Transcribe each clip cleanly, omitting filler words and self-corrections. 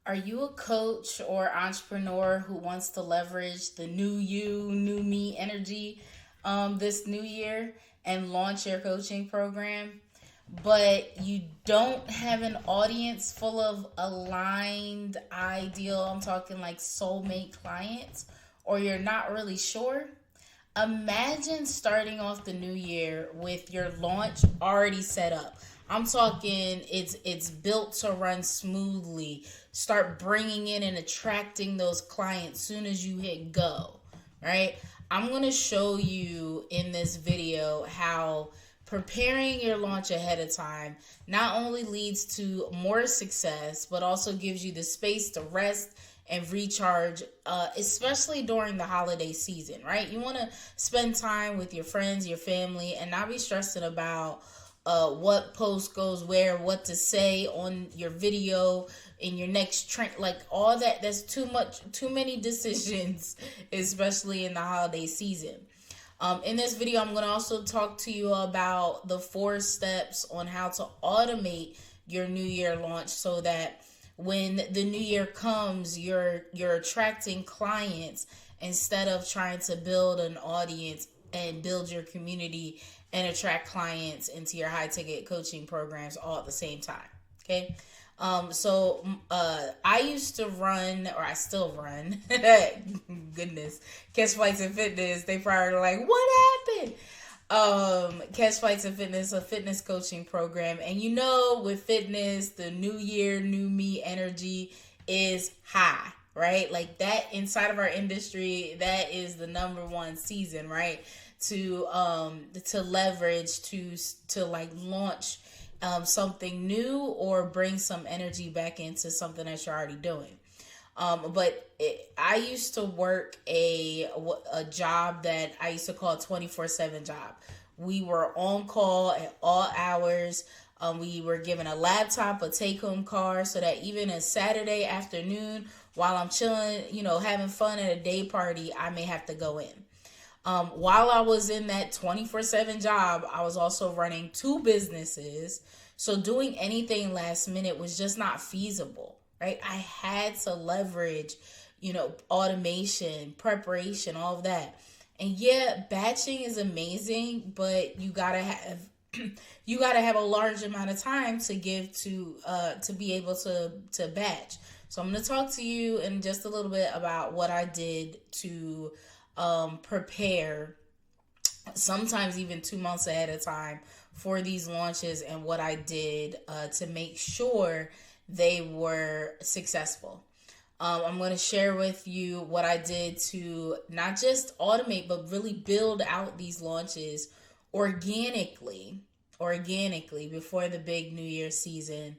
Are you a coach or entrepreneur who wants to leverage the new you, new me energy this new year and launch your coaching program, but you don't have an audience full of aligned, ideal, I'm talking like soulmate clients, or you're not really sure? Imagine starting off the new year with your launch already set up. I'm talking it's built to run smoothly. Start bringing in and attracting those clients soon as you hit go, right? I'm going to show you in this video how preparing your launch ahead of time not only leads to more success, but also gives you the space to rest and recharge, especially during the holiday season, right? You want to spend time with your friends, your family, and not be stressing about what post goes where, what to say on your video in your next trend, like all that. That's too much, too many decisions, especially in the holiday season. In this video, I'm going to also talk to you about the 4 steps on how to automate your New Year launch so that when the new year comes, you're attracting clients instead of trying to build an audience and build your community and attract clients into your high ticket coaching programs all at the same time. Okay. I used to run, or I still run. Goodness, Catch Flights and Fitness. They probably like, what happened? Catch Flights and Fitness, a fitness coaching program, and with fitness, the new year, new me energy is high, right? Like that inside of our industry, that is the number one season, right? To leverage to like launch something new or bring some energy back into something that you're already doing. I used to work a job that I used to call a 24/7 job. We were on call at all hours. We were given a laptop, a take-home car, so that even a Saturday afternoon, while I'm chilling, having fun at a day party, I may have to go in. While I was in that 24/7 job, I was also running 2 businesses. So doing anything last minute was just not feasible, right? I had to leverage, automation, preparation, all of that. And yeah, batching is amazing, but you gotta have you gotta have a large amount of time to give to be able to batch. So I'm gonna talk to you in just a little bit about what I did to prepare, sometimes even 2 months ahead of time for these launches, and what I did to make sure they were successful. I'm going to share with you what I did to not just automate, but really build out these launches organically before the big New Year season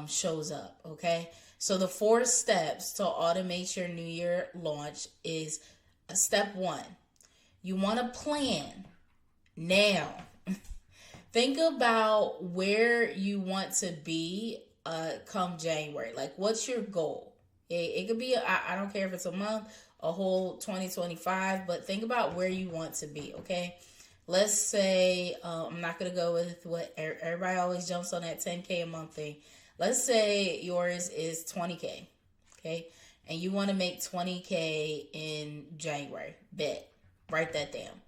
shows up. Okay. So the 4 steps to automate your New Year launch is step 1. You want to plan now. Think about where you want to be come January. Like, what's your goal? It could be, I don't care if it's a month, a whole 2025, but think about where you want to be, okay? Let's say, I'm not going to go with what everybody always jumps on, that 10K a month thing. Let's say yours is 20K, okay? And you want to make 20K in January. Bet. Write that down.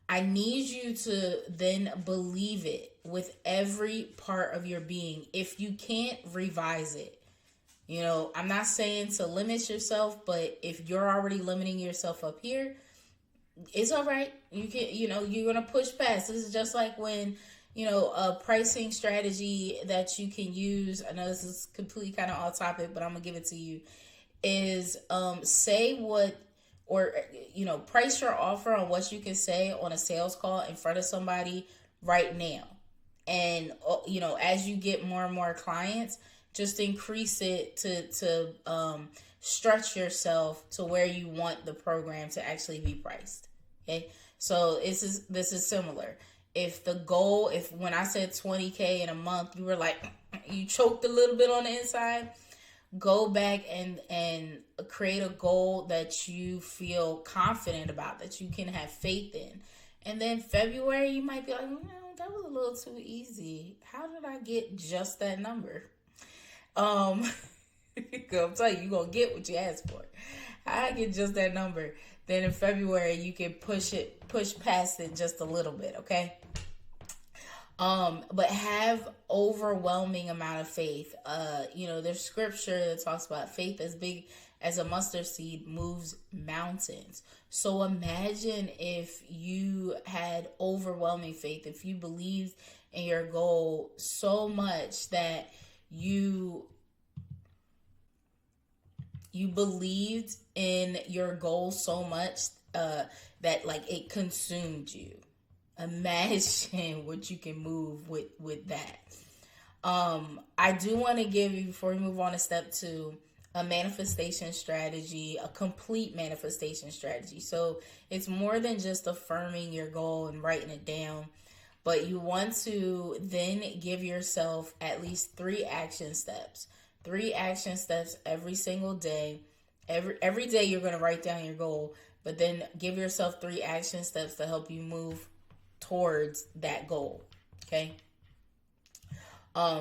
I need you to then believe it with every part of your being. If you can't, revise it. I'm not saying to limit yourself, but if you're already limiting yourself up here, it's all right. You can, you're going to push past. This is just like when, a pricing strategy that you can use. I know this is completely kind of off topic, but I'm going to give it to you. Is say what, or price your offer on what you can say on a sales call in front of somebody right now. And as you get more and more clients, just increase it to stretch yourself to where you want the program to actually be priced. Okay, so this is similar. If when I said 20K in a month, you were like, you choked a little bit on the inside, go back and create a goal that you feel confident about, that you can have faith in. And then February, you might be like, that was a little too easy. How did I get just that number? Because I'm telling you, you're going to get what you ask for. I get just that number. Then in February, you can push past it just a little bit, okay? But have overwhelming amount of faith. There's scripture that talks about faith as big as a mustard seed moves mountains. So imagine if you had overwhelming faith, if you believed in your goal so much that you believed in your goal so much that like it consumed you. Imagine what you can move with that. I do want to give you, before we move on to step 2, a manifestation strategy, a complete manifestation strategy. So it's more than just affirming your goal and writing it down, but you want to then give yourself at least 3 action steps. 3 action steps every single day. Every day you're going to write down your goal, but then give yourself 3 action steps to help you move towards that goal. Okay.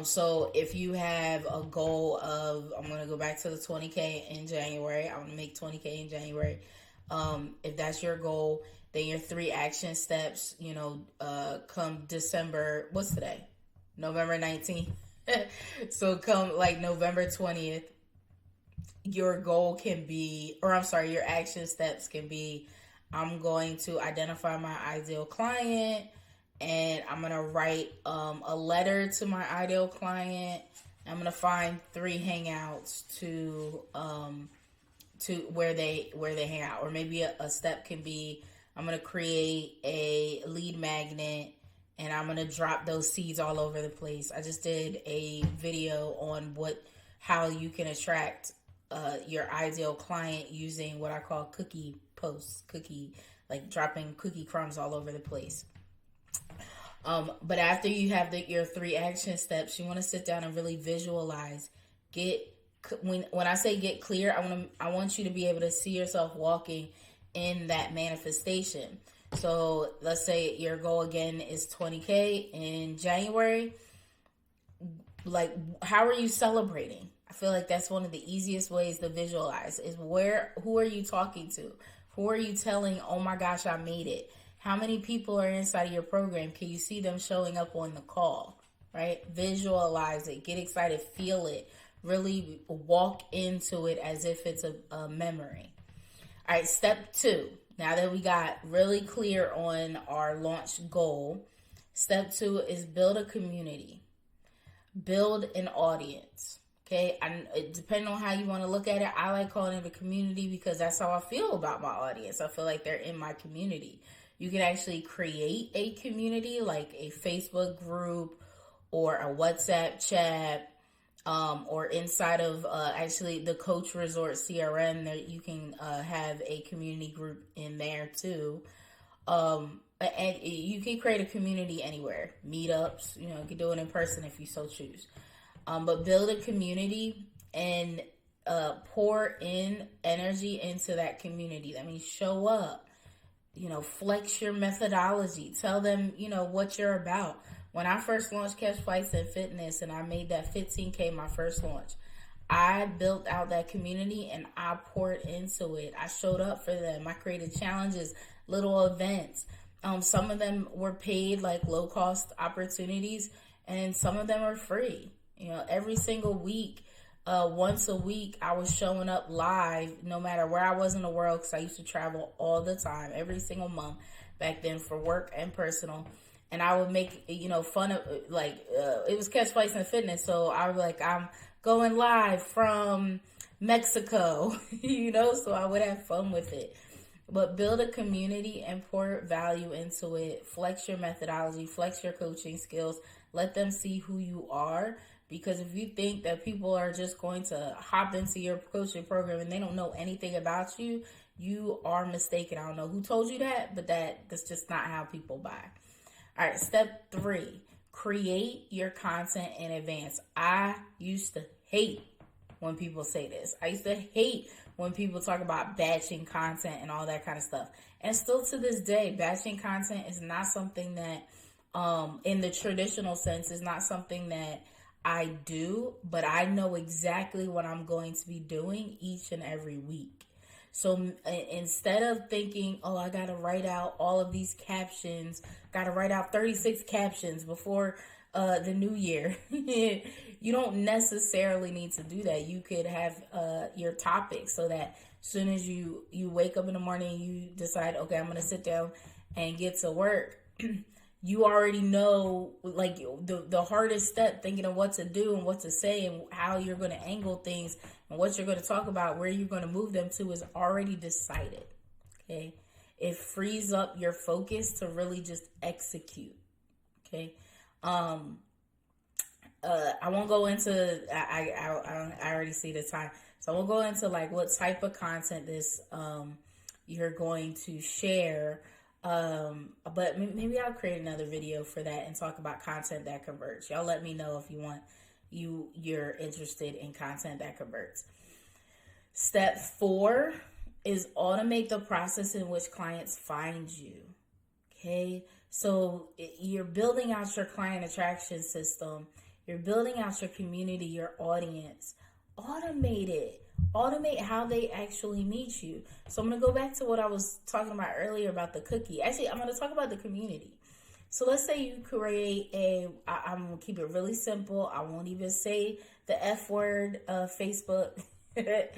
So if you have a goal of, I'm going to go back to the 20K in January. I want to make 20K in January. If that's your goal, then your 3 action steps, come December, what's today? November 19th. So come like November 20th, your goal can be, your action steps can be, I'm going to identify my ideal client, and I'm going to write a letter to my ideal client. I'm going to find 3 hangouts to where they hang out. Or maybe a step can be, I'm going to create a lead magnet, and I'm going to drop those seeds all over the place. I just did a video on how you can attract your ideal client using what I call cookie posts, like dropping cookie crumbs all over the place. But after you have your 3 action steps, you want to sit down and really visualize. When I say get clear, I want you to be able to see yourself walking in that manifestation. So let's say your goal again is 20K in January. Like, how are you celebrating? I feel like that's one of the easiest ways to visualize is who are you talking to? Who are you telling, oh my gosh, I made it? How many people are inside of your program? Can you see them showing up on the call, right? Visualize it, get excited, feel it, really walk into it as if it's a memory. All right, step 2. Now that we got really clear on our launch goal, step 2 is build a community, build an audience. Okay, depending on how you want to look at it, I like calling it a community because that's how I feel about my audience. I feel like they're in my community. You can actually create a community like a Facebook group or a WhatsApp chat, or inside of actually the Coach Resort CRM, there you can have a community group in there too. And you can create a community anywhere, meetups, you can do it in person if you so choose. But build a community and pour in energy into that community. That means show up, flex your methodology. Tell them, what you're about. When I first launched Catch Flights and Fitness and I made that 15K my first launch, I built out that community and I poured into it. I showed up for them. I created challenges, little events. Some of them were paid, like low cost opportunities, and some of them are free. Every single week, once a week, I was showing up live no matter where I was in the world, because I used to travel all the time, every single month back then for work and personal. And I would make, fun of, it was Catch Flights and Fitness. So I was like, I'm going live from Mexico, so I would have fun with it. But build a community and pour value into it. Flex your methodology, flex your coaching skills. Let them see who you are. Because if you think that people are just going to hop into your coaching program and they don't know anything about you, you are mistaken. I don't know who told you that, but that's just not how people buy. All right, step 3, create your content in advance. I used to hate when people say this. I used to hate when people talk about batching content and all that kind of stuff. And still to this day, batching content is not something that, in the traditional sense, is not something that I do, but I know exactly what I'm going to be doing each and every week. So instead of thinking, oh, I got to write out all of these captions, got to write out 36 captions before the new year, you don't necessarily need to do that. You could have your topics so that as soon as you wake up in the morning, you decide, okay, I'm going to sit down and get to work. You already know, like, the hardest step, thinking of what to do and what to say and how you're going to angle things and what you're going to talk about, where you're going to move them to, is already decided. Okay, it frees up your focus to really just execute. Okay, I won't go into. I already see the time, so I won't go into like what type of content this you're going to share. But maybe I'll create another video for that and talk about content that converts. Y'all let me know if you want you're interested in content that converts. Step 4 is automate the process in which clients find you. Okay, so you're building out your client attraction system. You're building out your community, your audience. Automate it. Automate how they actually meet you. So I'm going to go back to what I was talking about earlier about the cookie. Actually, I'm going to talk about the community. So let's say you create I'm going to keep it really simple. I won't even say the F word, Facebook. Let's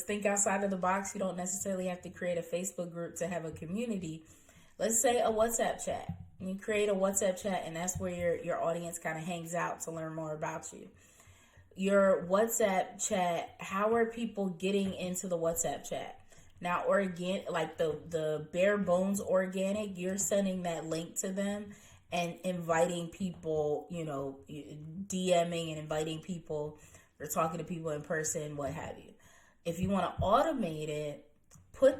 think outside of the box. You don't necessarily have to create a Facebook group to have a community. Let's say a WhatsApp chat. You create a WhatsApp chat, and that's where your audience kind of hangs out to learn more about you. Your WhatsApp chat, how are people getting into the WhatsApp chat? Now, like the bare bones organic, you're sending that link to them and inviting people, DMing and inviting people, or talking to people in person, what have you. If you want to automate it, put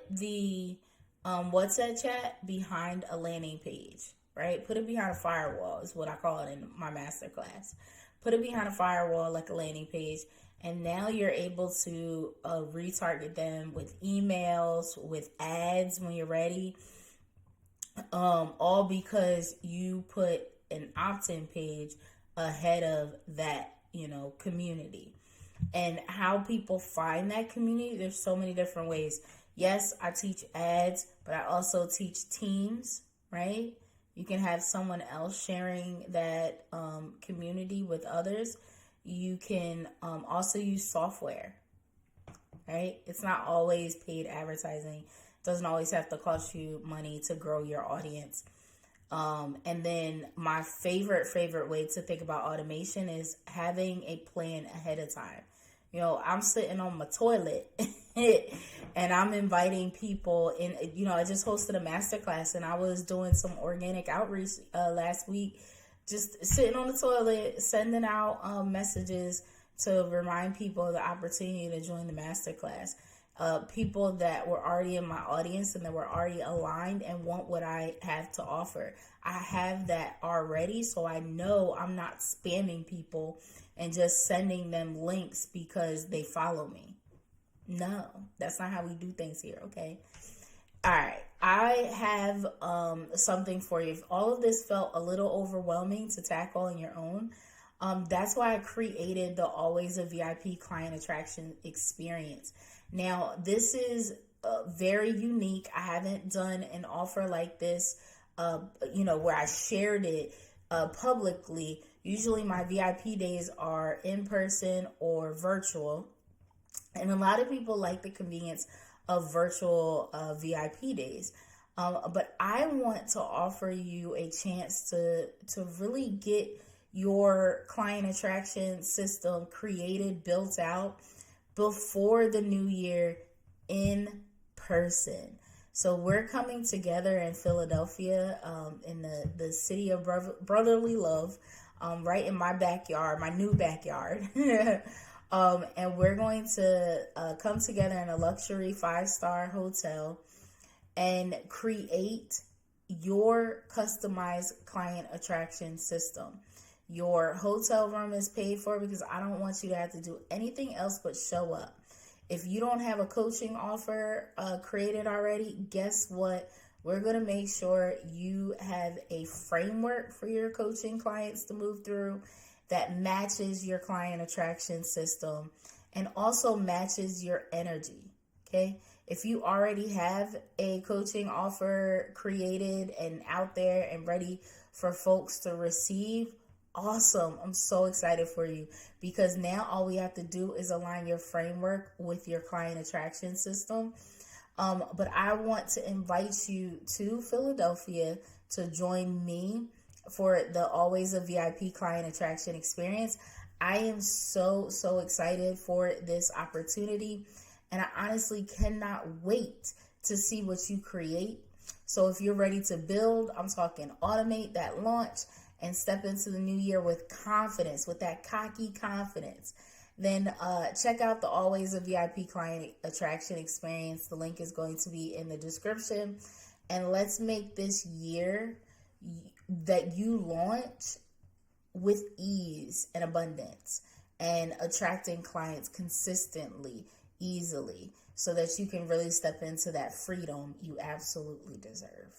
the WhatsApp chat behind a landing page, right? Put it behind a firewall is what I call it in my masterclass. Put it behind a firewall like a landing page, and now you're able to retarget them with emails, with ads when you're ready, all because you put an opt-in page ahead of that, community. And how people find that community, there's so many different ways. Yes, I teach ads, but I also teach teams, right? You can have someone else sharing that community with others. You can also use software, right? It's not always paid advertising. It doesn't always have to cost you money to grow your audience. And then my favorite way to think about automation is having a plan ahead of time. I'm sitting on my toilet and I'm inviting people in. I just hosted a masterclass and I was doing some organic outreach last week, just sitting on the toilet, sending out messages to remind people of the opportunity to join the masterclass. People that were already in my audience and that were already aligned and want what I have to offer. I have that already, so I know I'm not spamming people and just sending them links because they follow me. No, that's not how we do things here, okay? All right, I have something for you. If all of this felt a little overwhelming to tackle on your own, that's why I created the Always a VIP client attraction experience. Now, this is very unique. I haven't done an offer like this, where I shared it publicly. Usually my VIP days are in person or virtual. And a lot of people like the convenience of virtual VIP days. But I want to offer you a chance to really get your client attraction system created, built out before the new year in person. So we're coming together in Philadelphia, in the city of brotherly love, right in my backyard, my new backyard. And we're going to come together in a luxury 5-star hotel and create your customized client attraction system. Your hotel room is paid for because I don't want you to have to do anything else but show up. If you don't have a coaching offer created already, guess what? We're going to make sure you have a framework for your coaching clients to move through that matches your client attraction system and also matches your energy. Okay. If you already have a coaching offer created and out there and ready for folks to receive, awesome. I'm so excited for you because now all we have to do is align your framework with your client attraction system. But I want to invite you to Philadelphia to join me for the Always a VIP client attraction experience. I am so excited for this opportunity, and I honestly cannot wait to see what you create. So if you're ready to build, I'm talking automate that launch and step into the new year with confidence, with that cocky confidence, then check out the Always a VIP client attraction experience. The link is going to be in the description. And let's make this year that you launch with ease and abundance and attracting clients consistently, easily, so that you can really step into that freedom you absolutely deserve.